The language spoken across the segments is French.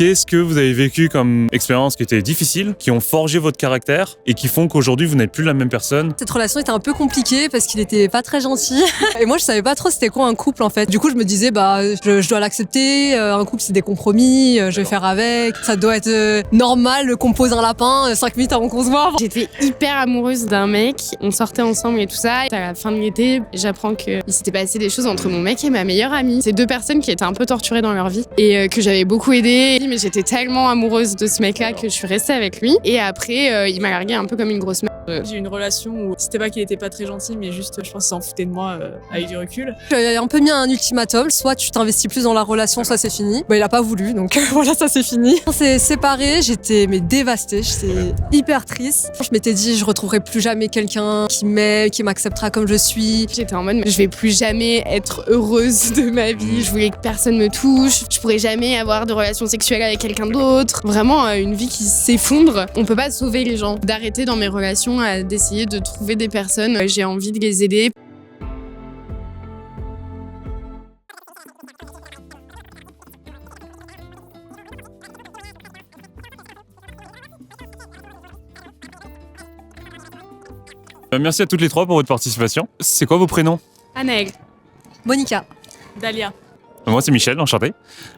Qu'est-ce que vous avez vécu comme expérience qui était difficile, qui ont forgé votre caractère et qui font qu'aujourd'hui vous n'êtes plus la même personne? Cette relation était un peu compliquée parce qu'il était pas très gentil. Et moi, je savais pas trop c'était quoi un couple en fait. Du coup, je me disais, je dois l'accepter. Un couple, c'est des compromis. Je vais faire avec. Ça doit être normal qu'on pose un lapin 5 minutes avant qu'on se voit. J'étais hyper amoureuse d'un mec. On sortait ensemble et tout ça. À la fin de l'été, j'apprends qu'il s'était passé des choses entre mon mec et ma meilleure amie. C'est deux personnes qui étaient un peu torturées dans leur vie et que j'avais beaucoup aidé. Mais j'étais tellement amoureuse de ce mec-là que je suis restée avec lui. Et après, il m'a larguée un peu comme une grosse merde. J'ai eu une relation où c'était pas qu'il était pas très gentil, mais juste, je pense qu'il s'en foutait de moi avec du recul. J'ai un peu mis un ultimatum, soit tu t'investis plus dans la relation, soit c'est fini. Il a pas voulu, donc voilà, ça c'est fini. On s'est séparés, j'étais dévastée, j'étais hyper triste. Je m'étais dit, je retrouverai plus jamais quelqu'un qui m'aime, qui m'acceptera comme je suis. J'étais en mode, je vais plus jamais être heureuse de ma vie, je voulais que personne me touche, je pourrais jamais avoir de relations sexuelles avec quelqu'un d'autre. Vraiment, une vie qui s'effondre. On peut pas sauver les gens. D'arrêter dans mes relations d'essayer de trouver des personnes, j'ai envie de les aider. Merci à toutes les trois pour votre participation. C'est quoi vos prénoms? Anaël. Monica. Dalia. Moi c'est Michel, enchanté.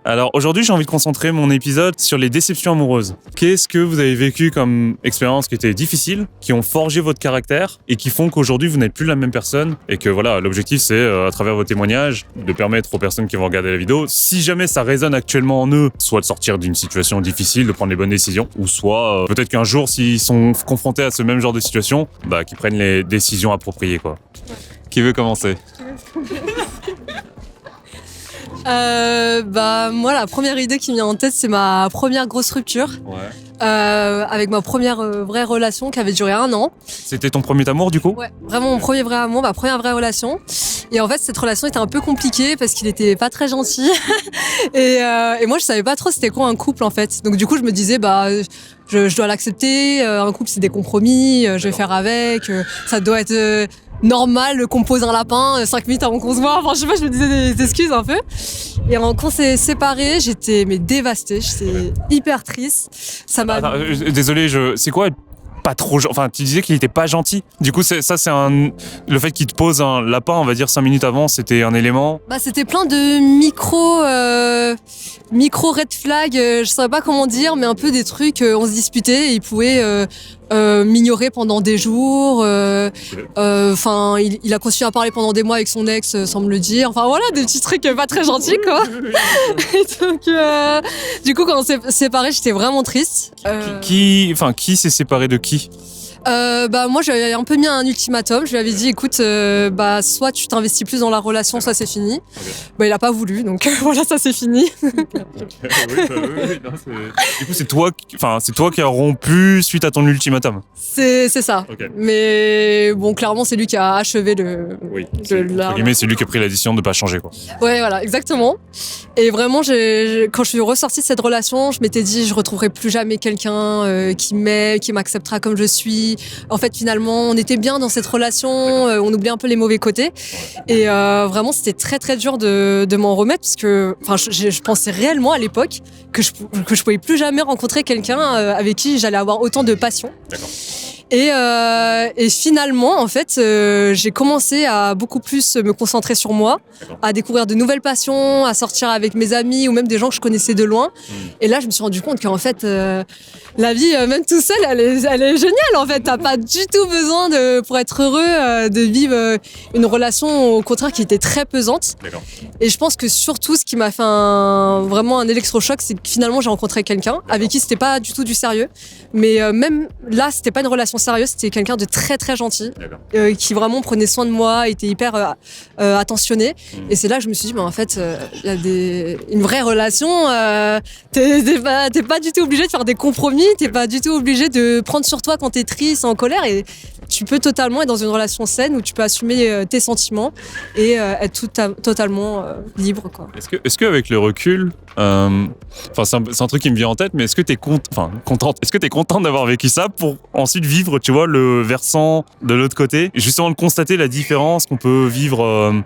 Alors aujourd'hui j'ai envie de concentrer mon épisode sur les déceptions amoureuses. Qu'est-ce que vous avez vécu comme expérience qui était difficile, qui ont forgé votre caractère et qui font qu'aujourd'hui vous n'êtes plus la même personne et que voilà, l'objectif c'est à travers vos témoignages de permettre aux personnes qui vont regarder la vidéo, si jamais ça résonne actuellement en eux, soit de sortir d'une situation difficile, de prendre les bonnes décisions, ou soit peut-être qu'un jour s'ils sont confrontés à ce même genre de situation, qu'ils prennent les décisions appropriées quoi. Qui veut commencer? Moi, la première idée qui me vient en tête, c'est ma première grosse rupture. Ouais. Avec ma première vraie relation qui avait duré 1 an. C'était ton premier amour du coup? Ouais, vraiment mon premier vrai amour, ma première vraie relation. Et en fait, cette relation était un peu compliquée parce qu'il était pas très gentil. et moi, je savais pas trop c'était quoi un couple en fait. Donc du coup, je me disais, je dois l'accepter. Un couple, c'est des compromis. Je vais faire avec. Ça doit être normal qu'on pose un lapin 5 minutes avant qu'on se voit. Enfin, je sais pas, je me disais des excuses un peu. Et quand on s'est séparés, j'étais dévastée, j'étais hyper triste. Ça m'a... Désolé, c'est quoi pas trop... Enfin, tu disais qu'il était pas gentil. Du coup, le fait qu'il te pose un lapin, on va dire 5 minutes avant, c'était un élément... C'était plein de micro red flag, je saurais pas comment dire, mais un peu des trucs, on se disputait et il pouvait m'ignorer pendant des jours. Il a continué à parler pendant des mois avec son ex sans me le dire. Enfin voilà, des petits trucs pas très gentils quoi. Et donc, du coup, quand on s'est séparés, j'étais vraiment triste. Qui s'est séparé de qui? Moi j'avais un peu mis un ultimatum, je lui avais dit écoute soit tu t'investis plus dans la relation, soit c'est fini. Il a pas voulu, donc voilà, ça c'est fini. Du coup c'est toi qui as rompu suite à ton ultimatum. C'est ça. Okay. Mais bon, clairement c'est lui qui a achevé c'est lui qui a pris la décision de pas changer quoi. Ouais voilà, exactement. Et vraiment quand je suis ressortie de cette relation, je m'étais dit je retrouverai plus jamais quelqu'un qui m'aime, qui m'acceptera comme je suis. En fait, finalement, on était bien dans cette relation, on oubliait un peu les mauvais côtés. Et vraiment, c'était très très dur de m'en remettre parce que je pensais réellement à l'époque que je pouvais plus jamais rencontrer quelqu'un avec qui j'allais avoir autant de passion. D'accord. Et finalement, en fait, j'ai commencé à beaucoup plus me concentrer sur moi, à découvrir de nouvelles passions, à sortir avec mes amis ou même des gens que je connaissais de loin. Et là, je me suis rendu compte qu'en fait, la vie, même tout seul, elle est géniale. En fait, t'as pas du tout besoin pour être heureux de vivre une relation au contraire qui était très pesante. D'accord. Et je pense que surtout, ce qui m'a fait vraiment un électrochoc, c'est que finalement, j'ai rencontré quelqu'un avec qui c'était pas du tout du sérieux. Mais même là, c'était pas une relation sérieuse, c'était quelqu'un de très très gentil, qui vraiment prenait soin de moi, était hyper attentionné. Et c'est là que je me suis dit, en fait, il y a une vraie relation, t'es pas du tout obligé de faire des compromis, t'es pas du tout obligé de prendre sur toi quand t'es triste, en colère, et tu peux totalement être dans une relation saine où tu peux assumer tes sentiments et être totalement libre, quoi. Est-ce que avec le recul, c'est un truc qui me vient en tête, mais est-ce que t'es contente? Est-ce que t'es contente d'avoir vécu ça pour ensuite vivre, tu vois, le versant de l'autre côté, et justement de constater la différence qu'on peut vivre?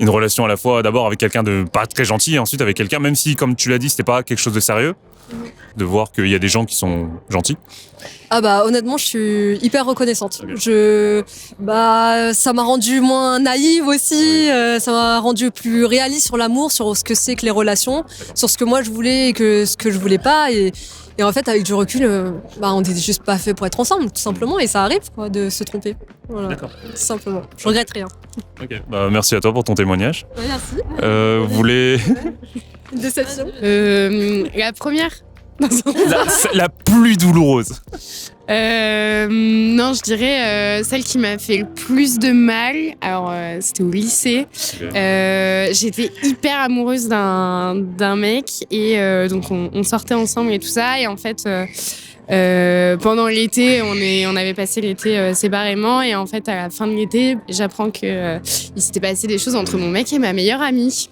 une relation à la fois d'abord avec quelqu'un de pas très gentil et ensuite avec quelqu'un, même si comme tu l'as dit c'était pas quelque chose de sérieux, de voir qu'il y a des gens qui sont gentils. Ah bah honnêtement, je suis hyper reconnaissante. Ok. Ça m'a rendu moins naïve aussi, ça m'a rendu plus réaliste sur l'amour, sur ce que c'est que les relations, sur ce que moi je voulais et ce que je voulais pas. Et en fait, avec du recul, on n'était juste pas fait pour être ensemble, tout simplement. Et ça arrive quoi, de se tromper. Voilà, D'accord. tout simplement. Je regrette rien. Ok. Merci à toi pour ton témoignage. Merci. Vous voulez Une déception. La première. la plus douloureuse? Non, je dirais celle qui m'a fait le plus de mal. Alors, c'était au lycée. J'étais hyper amoureuse d'un mec et donc on sortait ensemble et tout ça. Et en fait, pendant l'été, on avait passé l'été séparément et en fait, à la fin de l'été, j'apprends que il s'était passé des choses entre mon mec et ma meilleure amie.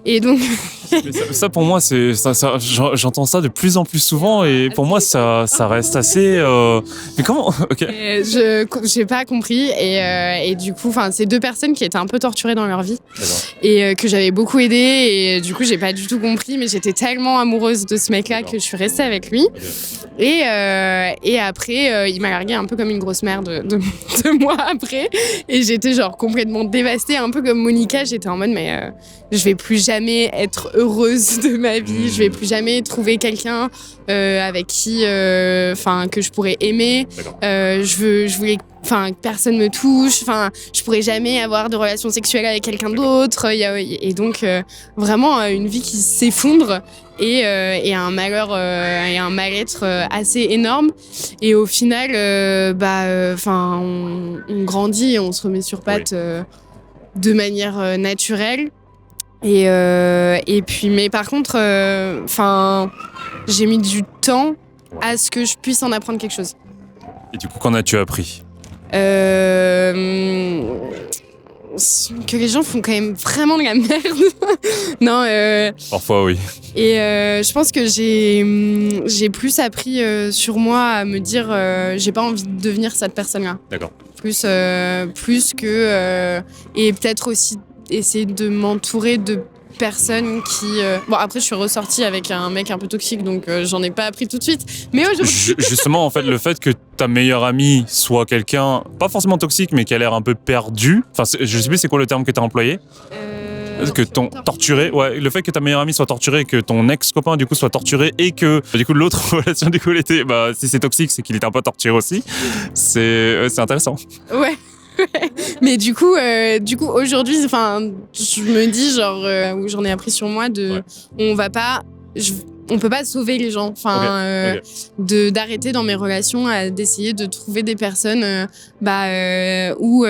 Et donc, Ça pour moi, j'entends ça de plus en plus souvent et pour moi ça reste assez. Mais comment? Ok. j'ai pas compris et du coup, c'est deux personnes qui étaient un peu torturées dans leur vie D'accord. et que j'avais beaucoup aidé et du coup j'ai pas du tout compris, mais j'étais tellement amoureuse de ce mec-là que je suis restée avec lui. Et après, il m'a larguée un peu comme une grosse merde deux mois après. Et j'étais genre complètement dévastée, un peu comme Monica. J'étais en mode, mais je vais plus jamais être heureuse de ma vie. Je vais plus jamais trouver quelqu'un avec qui, que je pourrais aimer. Je voulais que personne me touche. Je pourrais jamais avoir de relation sexuelle avec quelqu'un d'autre. Et donc, vraiment, une vie qui s'effondre. Et un malheur et un mal-être assez énorme. Et au final, on grandit et on se remet sur pattes de manière naturelle. Et puis, mais par contre, j'ai mis du temps à ce que je puisse en apprendre quelque chose. Et du coup, qu'en as-tu appris? Que les gens font quand même vraiment de la merde. Non. Parfois, oui. Et je pense que j'ai plus appris sur moi à me dire j'ai pas envie de devenir cette personne-là. D'accord. Plus que et peut-être aussi essayer de m'entourer de personnes qui après je suis ressortie avec un mec un peu toxique donc j'en ai pas appris tout de suite, mais aujourd'hui Justement, en fait, le fait que ta meilleure amie soit quelqu'un, pas forcément toxique, mais qui a l'air un peu perdu, je sais plus c'est quoi le terme que tu as employé, que torturé, ouais, le fait que ta meilleure amie soit torturée, que ton ex-copain du coup soit torturé et que du coup l'autre relation du coup elle était, si c'est toxique, c'est qu'il était un peu torturé aussi. C'est intéressant. ouais. Mais du coup aujourd'hui, je me dis où j'en ai appris sur moi on peut pas sauver les gens, d'arrêter dans mes relations d'essayer de trouver des personnes où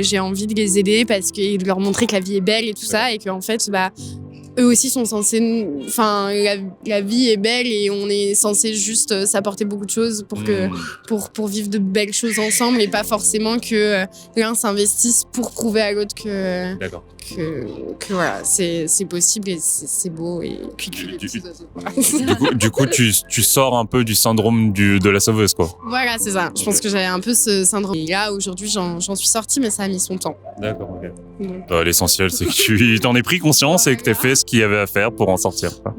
j'ai envie de les aider parce que de leur montrer que la vie est belle et tout ça, et que en fait eux aussi sont censés, la vie est belle et on est censé juste s'apporter beaucoup de choses pour vivre de belles choses ensemble, et pas forcément que l'un s'investisse pour prouver à l'autre que D'accord. que voilà, c'est possible et c'est beau, et puis Du coup, tu sors un peu du syndrome de la sauveuse, quoi. Voilà, c'est ça. Je pense que j'avais un peu ce syndrome. Et là, aujourd'hui, j'en suis sortie, mais ça a mis son temps. D'accord, ok. Donc, L'essentiel, c'est que tu t'en aies pris conscience et que tu aies fait ce qu'il y avait à faire pour en sortir, quoi.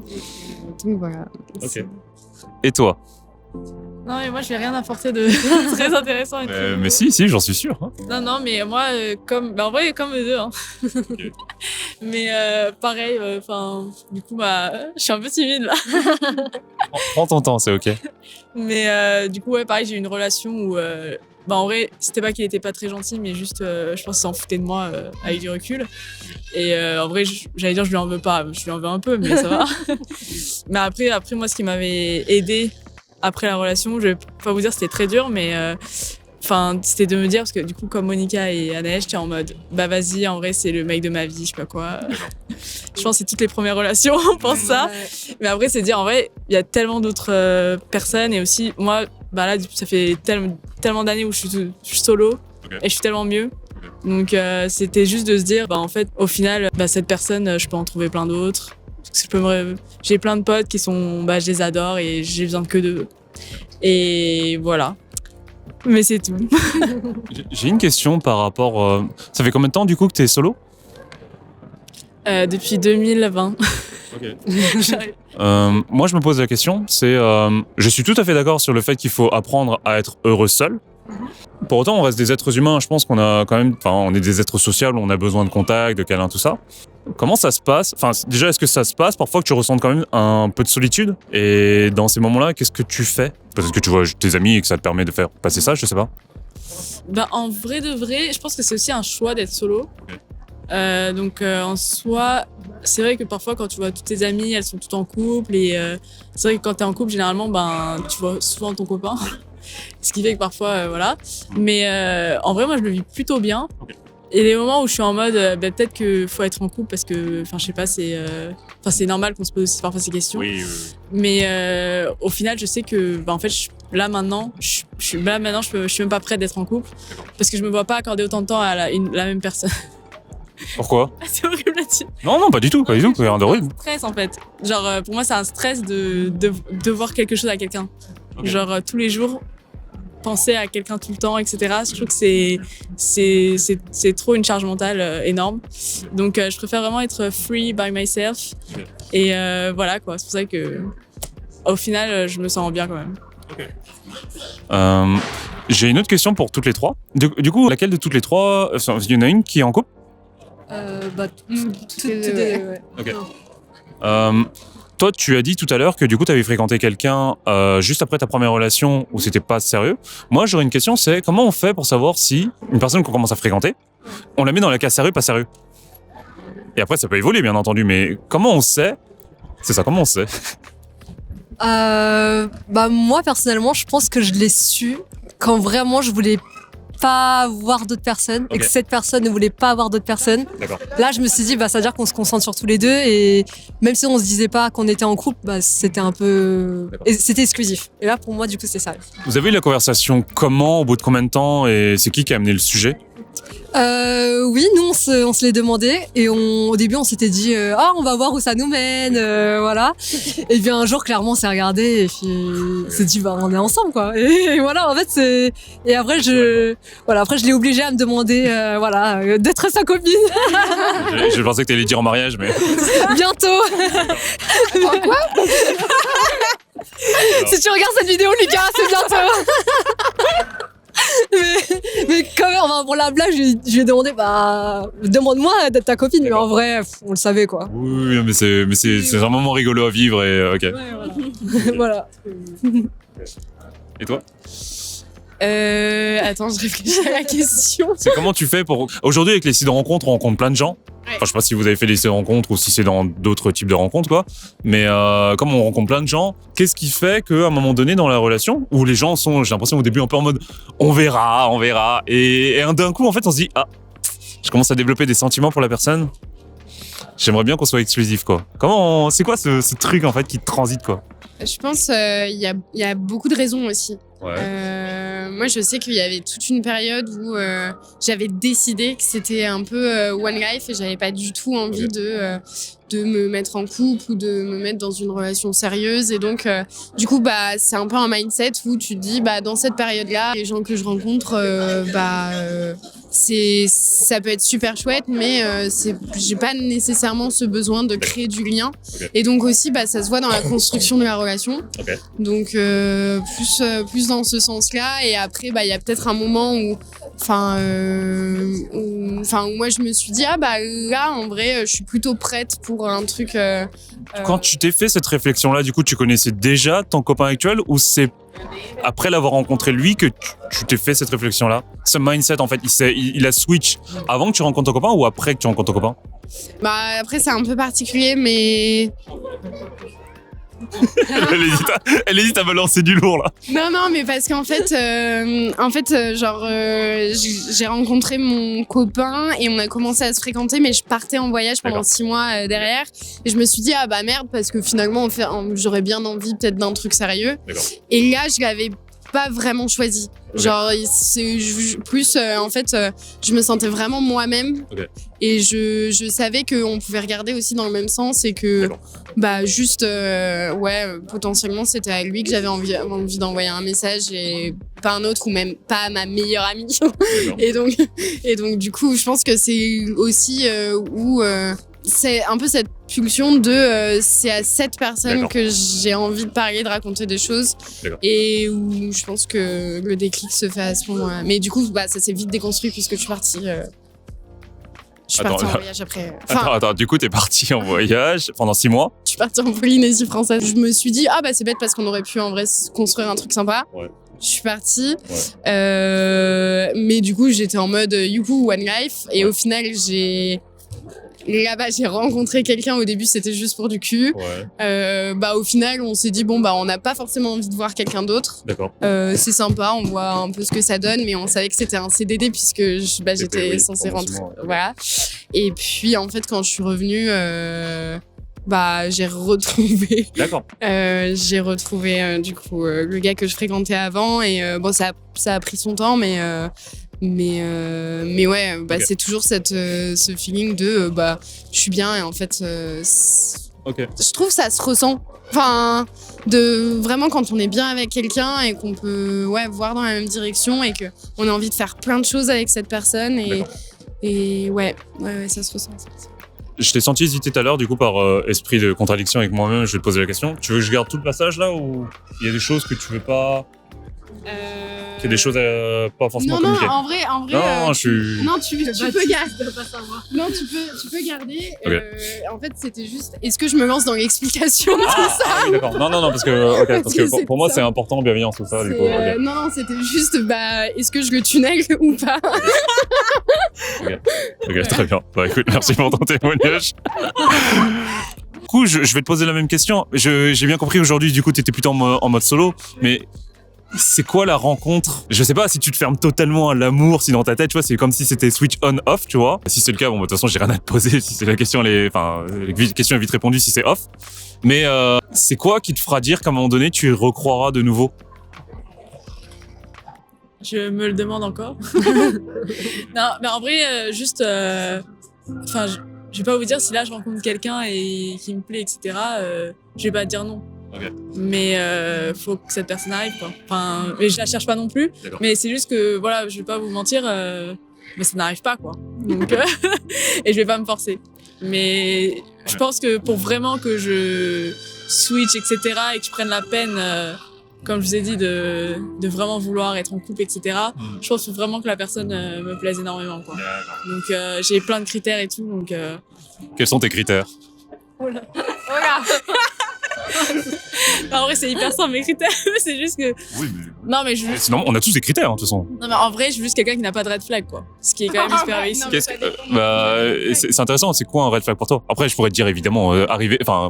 donc voilà. Ok. Et toi? Non, mais moi, je vais rien apporter de très intéressant. Et tout. Mais si, j'en suis sûr. Hein. Non, mais moi, en vrai, comme eux deux. Hein. Okay. Mais pareil, du coup, je suis un peu timide là. Prends ton temps, c'est ok. Mais du coup, ouais, pareil, j'ai eu une relation où, en vrai, c'était pas qu'il était pas très gentil, mais juste, je pense qu'il s'en foutait de moi avec du recul. Et en vrai, j'allais dire, je lui en veux pas. Je lui en veux un peu, mais ça va. Mais après, moi, ce qui m'avait aidé après la relation, je vais pas vous dire c'était très dur, mais c'était de me dire, parce que du coup, comme Monica et Anaël, j'étais en mode, vas-y, en vrai, c'est le mec de ma vie, je sais pas quoi. Je pense que c'est toutes les premières relations, on pense ça. Mais après, c'est dire, en vrai, il y a tellement d'autres personnes, et aussi, moi, là, ça fait tellement d'années où je suis solo, et je suis tellement mieux. Donc, c'était juste de se dire, en fait, au final, cette personne, je peux en trouver plein d'autres. J'ai plein de potes qui sont, je les adore et j'ai besoin que d'eux. Et voilà. Mais c'est tout. J'ai une question par rapport. Ça fait combien de temps du coup que t'es solo? Depuis 2020. Ok. J'arrive. Moi, je me pose la question, je suis tout à fait d'accord sur le fait qu'il faut apprendre à être heureux seul. Pour autant, on reste des êtres humains, je pense qu'on a quand même, on est des êtres sociables, on a besoin de contact, de câlins, tout ça. Comment ça se passe? Déjà, est-ce que ça se passe parfois que tu ressentes quand même un peu de solitude? Et dans ces moments-là, qu'est-ce que tu fais? Peut-être que tu vois tes amis et que ça te permet de faire passer ça, je sais pas. En vrai de vrai, je pense que c'est aussi un choix d'être solo. Ok. En soi, c'est vrai que parfois quand tu vois toutes tes amies, elles sont toutes en couple et c'est vrai que quand t'es en couple, généralement, tu vois souvent ton copain. Ce qui fait que parfois, voilà. Mais en vrai, moi, je le vis plutôt bien. Ok. Et les moments où je suis en mode, peut-être qu'il faut être en couple parce que, je sais pas, c'est normal qu'on se pose aussi parfois ces questions. Oui. Mais au final, je sais que, en fait, là maintenant, je suis même pas prête d'être en couple parce que je me vois pas accorder autant de temps à la même personne. Pourquoi? C'est horrible à dire. Non, pas du tout, rien d'horrible. C'est un stress en fait. Genre, pour moi, c'est un stress de voir quelque chose à quelqu'un. Ok. Genre, tous les jours, penser à quelqu'un tout le temps, etc. Je trouve que c'est trop une charge mentale énorme. Donc, je préfère vraiment être free by myself. Ok. Et voilà quoi. C'est pour ça que, au final, je me sens bien quand même. J'ai une autre question pour toutes les trois. Du coup, laquelle de toutes les trois, il y en a une qui est en couple? Toutes les deux, ouais. Ok. Toi, tu as dit tout à l'heure que du coup, tu avais fréquenté quelqu'un juste après ta première relation où c'était pas sérieux. Moi, j'aurais une question, c'est comment on fait pour savoir si une personne qu'on commence à fréquenter, on la met dans la case sérieux, pas sérieux? Et après, ça peut évoluer, bien entendu, mais comment on sait? C'est ça, comment on sait? Moi, personnellement, je pense que je l'ai su quand vraiment je voulais pas voir d'autres personnes et Ok. que cette personne ne voulait pas voir d'autres personnes. D'accord. Là, je me suis dit, ça veut dire qu'on se concentre sur tous les deux et même si on se disait pas qu'on était en couple, c'était un peu. D'accord. Et c'était exclusif. Et là, pour moi, du coup, c'est ça. Vous avez eu la conversation comment, au bout de combien de temps, et c'est qui a amené le sujet? Oui, nous, on se l'est demandé et au début, on s'était dit, on va voir où ça nous mène, voilà. Et puis un jour, clairement, on s'est regardé et puis on s'est dit, on est ensemble, quoi. Et voilà, en fait, c'est. Et après, je l'ai obligé à me demander, d'être sa copine. Je pensais que tu allais dire en mariage, mais. Bientôt. Quoi? Si tu regardes cette vidéo, Lucas, c'est bientôt. mais quand même, pour la blague, je lui ai demandé, demande-moi d'être ta copine, mais en vrai, on le savait, quoi. Oui, mais c'est un moment rigolo à vivre et ok. Ouais, voilà. Et toi? Attends, je réfléchis à la question. C'est comment tu fais pour... Aujourd'hui, avec les sites de rencontres, on rencontre plein de gens. Enfin, je sais pas si vous avez fait des sites de rencontres ou si c'est dans d'autres types de rencontres, quoi. Mais comme on rencontre plein de gens, qu'est-ce qui fait qu'à un moment donné dans la relation, où les gens sont, j'ai l'impression au début un peu en mode on verra, et d'un coup, en fait, on se dit je commence à développer des sentiments pour la personne. J'aimerais bien qu'on soit exclusif, quoi. C'est quoi ce truc, en fait, qui transite, quoi? Je pense il y a beaucoup de raisons aussi. Ouais. Moi, je sais qu'il y avait toute une période où j'avais décidé que c'était un peu one life et j'avais pas du tout envie de me mettre en couple ou de me mettre dans une relation sérieuse. Et donc, du coup, c'est un peu un mindset où tu te dis, dans cette période-là, les gens que je rencontre, ça peut être super chouette, mais j'ai pas nécessairement ce besoin de créer du lien. Okay. Et donc aussi, ça se voit dans la construction de la relation. Okay. Donc plus dans ce sens-là. Et après, il y a peut-être un moment où moi je me suis dit là en vrai je suis plutôt prête pour un truc. Quand tu t'es fait cette réflexion-là, du coup, tu connaissais déjà ton copain actuel ou c'est après l'avoir rencontré lui que tu t'es fait cette réflexion-là? Ce mindset, en fait, il a switch avant que tu rencontres ton copain ou après que tu rencontres ton copain? Après, c'est un peu particulier, mais... Elle hésite à balancer du lourd, là. Non, mais parce qu'en fait, j'ai rencontré mon copain et on a commencé à se fréquenter, mais je partais en voyage pendant 6 mois derrière. Et je me suis dit, merde, parce que finalement, j'aurais bien envie peut-être d'un truc sérieux. D'accord. Et là, je l'avais pas vraiment choisi. Okay. Genre, c'est plus, je me sentais vraiment moi-même. Okay. Et je savais qu'on pouvait regarder aussi dans le même sens et que, potentiellement, c'était à lui que j'avais envie d'envoyer un message et pas un autre ou même pas à ma meilleure amie. et donc, du coup, je pense que c'est aussi où c'est un peu cette pulsion de c'est à cette personne D'accord. que j'ai envie de parler, de raconter des choses. D'accord. Et où je pense que le déclic se fait à ce moment-là. Mais du coup, ça s'est vite déconstruit puisque je suis partie. Je suis partie en voyage après. Enfin, Attends, du coup, t'es parti en voyage pendant 6 mois. je suis partie en Polynésie française. Je me suis dit, c'est bête parce qu'on aurait pu en vrai construire un truc sympa. Ouais. Je suis partie. Mais du coup, j'étais en mode youhou, one life. Et au final, là-bas, j'ai rencontré quelqu'un. Au début, c'était juste pour du cul. Ouais. Au final, on s'est dit, on n'a pas forcément envie de voir quelqu'un d'autre. D'accord. C'est sympa, on voit un peu ce que ça donne, mais on savait que c'était un CDD puisque j'étais oui, censée rentrer. forcément, ouais. Voilà. Et puis, en fait, quand je suis revenue, j'ai retrouvé. D'accord. J'ai retrouvé du coup le gars que je fréquentais avant et ça a pris son temps mais ouais Ok. c'est toujours ce feeling de je suis bien et en fait Ok. je trouve que ça se ressent de vraiment quand on est bien avec quelqu'un et qu'on peut voir dans la même direction et que on a envie de faire plein de choses avec cette personne D'accord. et ouais ça se ressent. Je t'ai senti hésiter tout à l'heure, du coup, par esprit de contradiction avec moi-même, je vais te poser la question. Tu veux que je garde tout le passage là ou il y a des choses que tu veux pas. Il y a des choses pas forcément Non, communiquer. en vrai. Non, je suis. Non, tu peux garder. Non, tu peux garder. Ok. En fait, c'était juste. Est-ce que je me lance dans l'explication de tout ça Ah oui, d'accord. Non, parce que, parce que pour moi, ça. c'est important, bienveillance, tout ça, du coup. Ok. Non, c'était juste. Est-ce que je le tunnel ou pas? Ok, très bien. Écoute, merci pour ton témoignage. Du coup, je vais te poser la même question. J'ai bien compris aujourd'hui, du coup, tu étais plutôt en mode solo, mais c'est quoi la rencontre? Je sais pas si tu te fermes totalement à l'amour, si dans ta tête, tu vois, c'est comme si c'était switch on-off, tu vois. Si c'est le cas, de toute façon, j'ai rien à te poser. Si c'est la question, la question est vite répondue si c'est off. Mais c'est quoi qui te fera dire qu'à un moment donné, tu y recroiras de nouveau? Je me le demande encore. Non, mais en vrai, juste. Je vais pas vous dire si là je rencontre quelqu'un et qui me plaît, etc. Je vais pas dire non. Ok. Mais faut que cette personne arrive, quoi. Mais je la cherche pas non plus. D'accord. Mais c'est juste que, voilà, je vais pas vous mentir, mais ça n'arrive pas, quoi. Donc, et je vais pas me forcer. Mais je pense que pour vraiment que je switch, etc., et que je prenne la peine, comme je vous ai dit, de vraiment vouloir être en couple, etc., je pense vraiment que la personne me plaise énormément, quoi. Donc, j'ai plein de critères et tout, donc... Quels sont tes critères? Voilà. En vrai, c'est hyper simple, mes critères. C'est juste que... Oui, Non, mais je... sinon, on a tous des critères, hein, de toute façon. Non, mais en vrai, je suis juste quelqu'un qui n'a pas de red flag, quoi. Ce qui est quand même super réussi. C'est intéressant, c'est quoi un red flag pour toi? Après, je pourrais te dire évidemment,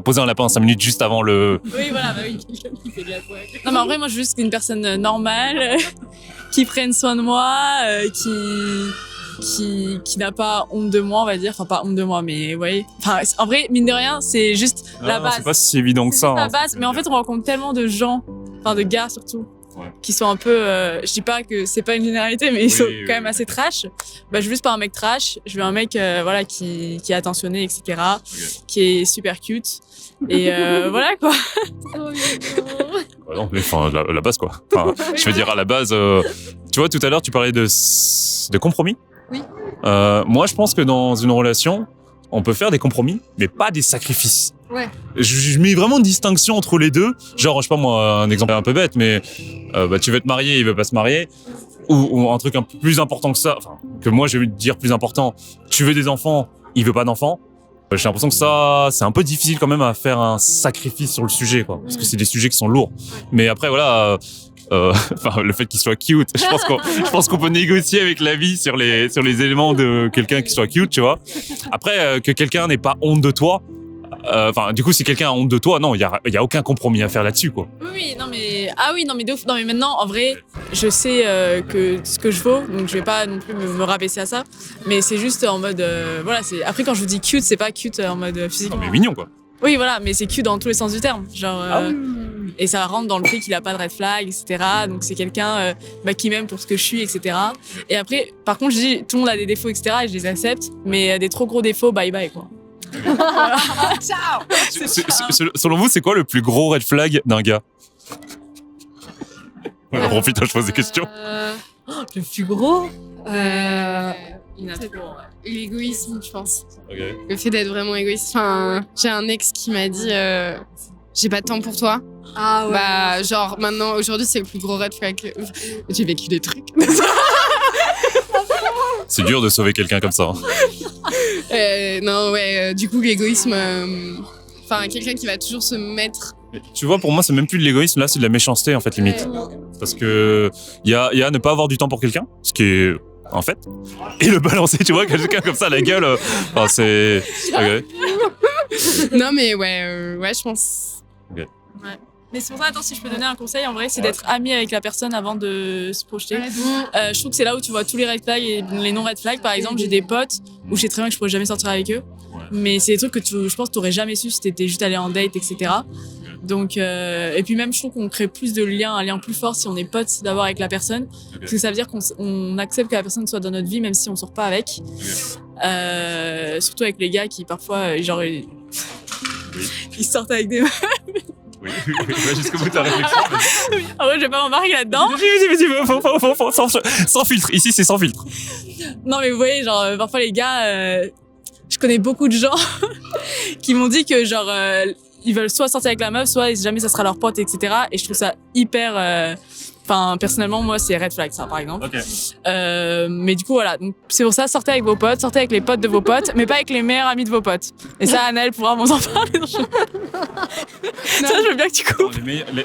poser un lapin 5 minutes juste avant le. Oui, voilà, oui, quelqu'un qui fait de la poêle. Non, mais en vrai, moi, je suis juste une personne normale, qui prenne soin de moi, qui n'a pas honte de moi, on va dire. Enfin, pas honte de moi, mais vous voyez. En vrai, mine de rien, c'est juste la base. C'est pas si évident que C'est ça. juste la hein. base, mais en fait, on rencontre tellement de gens, de gars surtout, qui sont un peu, je dis pas que c'est pas une généralité, mais ils sont quand même assez trash. Je veux juste pas un mec trash, je veux un mec qui est attentionné, etc., qui est super cute. Et voilà, quoi. Non, mais la base, quoi. Je veux dire, à la base, tu vois, tout à l'heure, tu parlais de compromis. Oui. Moi, je pense que dans une relation, on peut faire des compromis, mais pas des sacrifices. Ouais. Je mets vraiment une distinction entre les deux. Genre, je sais pas moi, un exemple un peu bête, mais tu veux te marier, il veut pas se marier. Ou un truc un peu plus important que ça, que moi je vais dire plus important, tu veux des enfants, il veut pas d'enfants. J'ai l'impression que ça, c'est un peu difficile quand même à faire un sacrifice sur le sujet, quoi. Parce que c'est des sujets qui sont lourds. Mais après, voilà, le fait qu'il soit cute, je pense qu'on peut négocier avec la vie sur les éléments de quelqu'un qui soit cute, tu vois. Après, que quelqu'un n'ait pas honte de toi, du coup, si quelqu'un a honte de toi, non, il y a aucun compromis à faire là-dessus, quoi. Oui, non, mais... Ah oui, non, mais de ouf. Non, mais maintenant, en vrai, je sais que ce que je vaux, donc je vais pas non plus me rabaisser à ça. Mais c'est juste en mode... voilà, c'est... Après, quand je vous dis cute, c'est pas cute en mode physiquement. Non, mais mignon, quoi. Oui, voilà, mais c'est cute dans tous les sens du terme. Genre... Et ça rentre dans le fait qu'il a pas de red flag, etc. Donc c'est quelqu'un qui m'aime pour ce que je suis, etc. Et après, par contre, je dis, tout le monde a des défauts, etc. Et je les accepte. Mais des trop gros défauts, bye bye, quoi. Ciao. Selon vous, c'est quoi le plus gros red flag d'un gars? Putain, je pose des questions. Le plus gros Il y en a trop. L'égoïsme, je pense. Ok. Le fait d'être vraiment égoïste. Enfin, j'ai un ex qui m'a dit j'ai pas de temps pour toi. Ah ouais. Bah, genre, maintenant, aujourd'hui, c'est le plus gros red flag. J'ai vécu des trucs. C'est dur de sauver quelqu'un comme ça. Non, ouais, du coup, l'égoïsme. Enfin, quelqu'un qui va toujours se mettre. Mais tu vois, pour moi, c'est même plus de l'égoïsme, là, c'est de la méchanceté, en fait, limite. Parce que il y a ne pas avoir du temps pour quelqu'un, ce qui est en fait, et le balancer, tu vois, quelqu'un comme ça, la gueule, enfin, c'est... Okay. Non, mais ouais, je pense. Okay. Ouais. Mais c'est pour ça, attends, si je peux donner un conseil, en vrai, c'est d'être ami avec la personne avant de se projeter. Je trouve que c'est là où tu vois tous les red flags et les non-red flags. Par exemple, j'ai des potes où je sais très bien que je pourrais jamais sortir avec eux. Mais c'est des trucs que je pense que t'aurais jamais su si t'étais juste allé en date, etc. Donc, et puis même, je trouve qu'on crée plus de liens, un lien plus fort si on est potes d'abord avec la personne. Parce que ça veut dire qu'on accepte que la personne soit dans notre vie, même si on sort pas avec. Surtout avec les gars qui parfois, genre, ils sortent avec des meufs. Oui, jusqu'au bout de ta réflexion. En vrai, je vais pas m'embarquer là-dedans. Sans filtre, ici c'est sans filtre. Non, mais vous voyez, genre, parfois les gars, je connais beaucoup de gens qui m'ont dit que, genre, ils veulent soit sortir avec la meuf, soit jamais ça sera leur pote, etc. Et je trouve ça hyper. Enfin, personnellement, moi, c'est red flag, ça, par exemple. Okay. Mais du coup, voilà. Donc, c'est pour ça, sortez avec vos potes, sortez avec les potes de vos potes, mais pas avec les meilleurs amis de vos potes. Et ça, Anaëlle pourra m'en parler. Ça, je veux bien que tu coupes.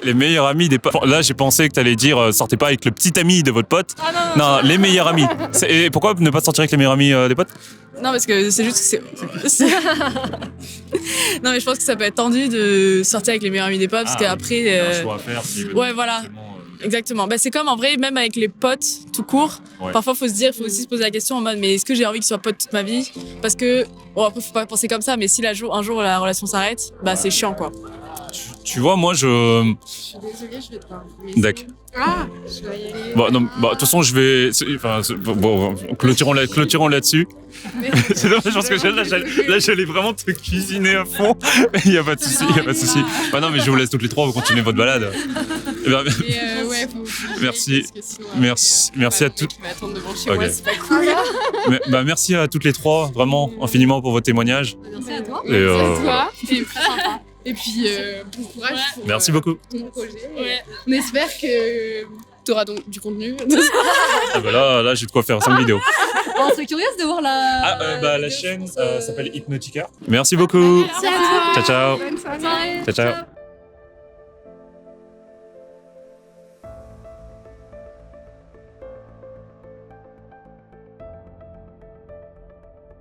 Les meilleurs amis des potes. Là, j'ai pensé que t'allais dire sortez pas avec le petit ami de votre pote. Ah, non, les meilleurs amis. Et pourquoi ne pas sortir avec les meilleurs amis des potes? Non, parce que c'est juste que c'est... Non, mais je pense que ça peut être tendu de sortir avec les meilleurs amis des potes, parce qu'après... Il y a un choix à faire. Ouais, voilà. Exactement. Bah, c'est comme en vrai, même avec les potes tout court, parfois faut se dire, faut aussi se poser la question en mode mais est-ce que j'ai envie qu'ils soient potes toute ma vie? Parce que, bon après faut pas penser comme ça, mais si un jour la relation s'arrête, bah c'est chiant quoi. Tu vois, moi je... Je suis désolée, je vais devoir vous laisser. D'accord. Ah, je dois y aller. Bon, non, bah, de toute façon, je vais... Bon, clôturons là-dessus. C'est dommage parce que là, j'allais vraiment te cuisiner à fond. Il n'y a pas de souci, Bah non, mais je vous laisse toutes les trois, vous continuez votre balade. Ouais, Merci à toutes. Tu vas attendre devant chez moi, c'est pas cool. Merci à toutes les trois, vraiment, infiniment pour vos témoignages. Merci à toi. Merci à toi. C'était très sympa. Et puis, bon courage pour Merci beaucoup. ton projet. On espère que tu auras donc du contenu. Ah bah là, j'ai de quoi faire 5 vidéos. On serait curieuse de voir la chaîne s'appelle Hypnotica. Merci beaucoup. Merci à toi. Ciao, ciao. Bonne soirée. Ciao, ciao.